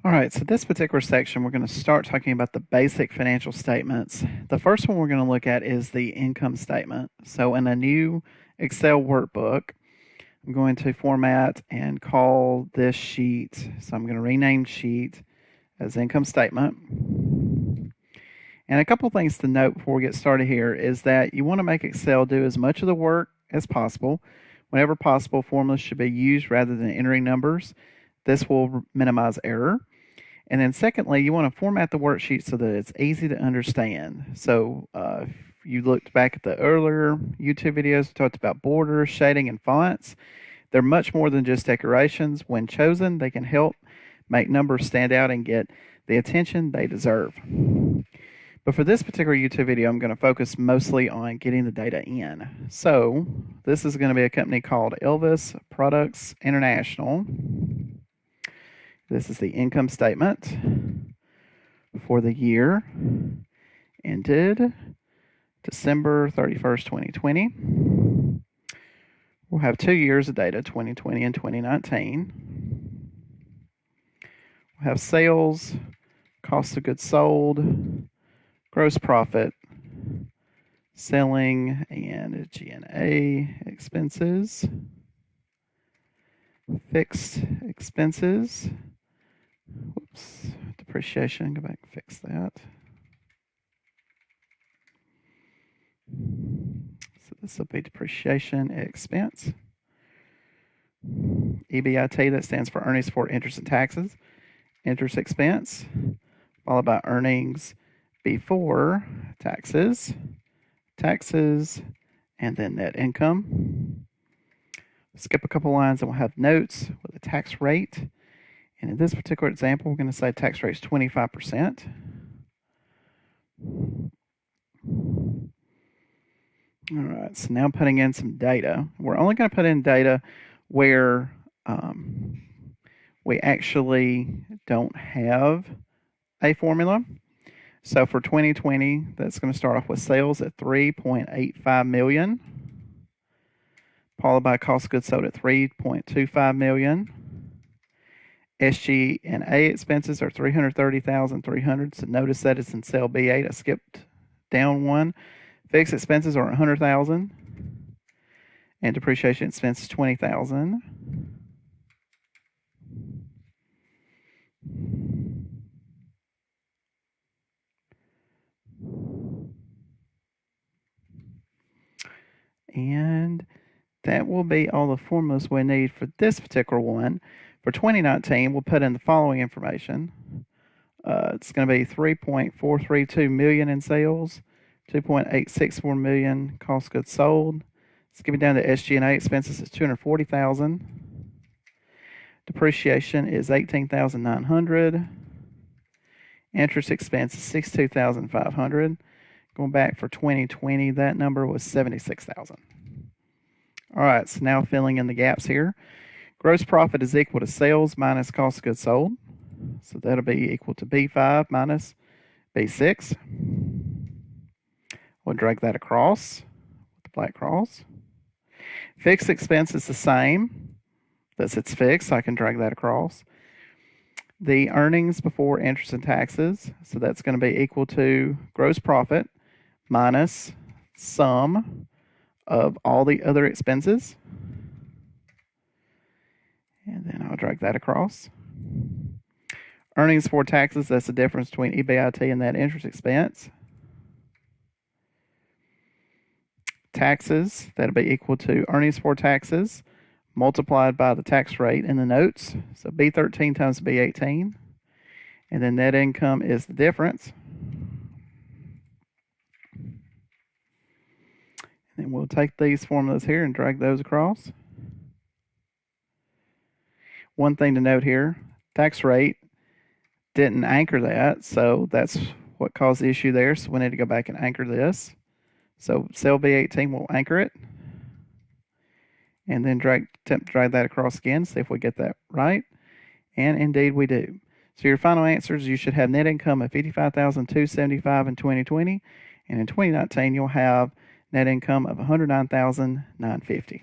All right, so this particular section, we're going to start talking about the basic financial statements. The first one we're going to look at is the income statement. So in a new Excel workbook, I'm going to format and call this sheet. So I'm going to rename sheet as income statement. And a couple things to note before we get started here is that you want to make Excel do as much of the work as possible. Whenever possible, formulas should be used rather than entering numbers. This will minimize error. And then secondly, you want to format the worksheet so that it's easy to understand. So if you looked back at the earlier YouTube videos, we talked about borders, shading, and fonts. They're much more than just decorations. When chosen, they can help make numbers stand out and get the attention they deserve. But for this particular YouTube video, I'm going to focus mostly on getting the data in. So this is going to be a company called Elvis Products International. This is the income statement for the year ended December 31st, 2020. We'll have 2 years of data, 2020 and 2019. We'll have sales, cost of goods sold, gross profit, selling and G&A expenses, fixed expenses, depreciation, go back and fix that. So this will be depreciation expense. EBIT, that stands for earnings before interest and taxes. Interest expense, followed by earnings before taxes, and then net income. Skip a couple lines and we'll have notes with a tax rate. And in this particular example, we're going to say tax rate is 25%. All right, so now putting in some data. We're only going to put in data where we actually don't have a formula. So for 2020, that's going to start off with sales at $3.85 million, followed by cost of goods sold at $3.25 million. SG&A expenses are $330,300. So notice that it's in cell B8. I skipped down one. Fixed expenses are $100,000, and depreciation expense is $20,000. And that will be all the formulas we need for this particular one. For 2019, we'll put in the following information. It's going to be $3.432 million in sales, $2.864 million cost of goods sold. Skipping down to SG&A expenses is $240,000. Depreciation is $18,900. Interest expense is $62,500. Going back for 2020, that number was $76,000. All right, so now filling in the gaps here. Gross profit is equal to sales minus cost of goods sold. So that'll be equal to B5 minus B6. We'll drag that across with the black cross. Fixed expense is the same. Thus it's fixed, so I can drag that across. The earnings before interest and taxes, so that's going to be equal to gross profit minus sum of all the other expenses. And then I'll drag that across. Earnings before taxes, that's the difference between EBIT and that interest expense. Taxes, that'll be equal to earnings before taxes multiplied by the tax rate in the notes. So B13 times B18. And then net income is the difference. And then we'll take these formulas here and drag those across. One thing to note here, tax rate didn't anchor that, so that's what caused the issue there. So we need to go back and anchor this. So cell B18 will anchor it. And then attempt to drag that across again, see if we get that right. And indeed we do. So your final answers, you should have net income of $55,275 in 2020. And in 2019, you'll have net income of $109,950.